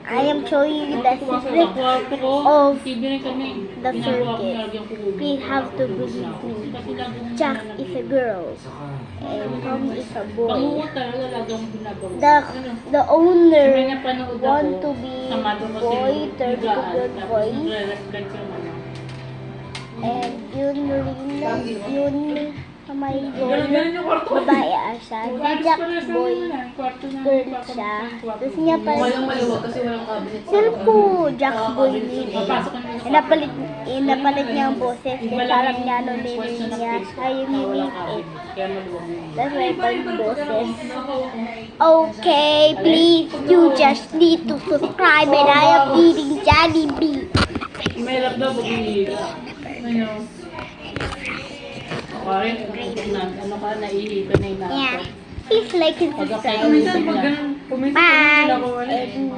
I am showing you the secret of the circuit. Please have to believe me. Jack is a girl and Tom is a boy. The owner want to be boy, turn to good boy. And yun may babae siya. Si Jack boy, girl siya. Tapos niya pala, sir ko, Jack boy name eh. Inapalit niya ang boses. Kasi parang niya ano name niya. Ayaw unique eh. That's why pag boses. Okay, please, you just need to subscribe and I am eating Jollibee. Mahirap daw pag-iiga. Ano? Ano ka, naihi ka na yung Yeah. Please like and subscribe. Minsan pag ganun, Bye. ako, And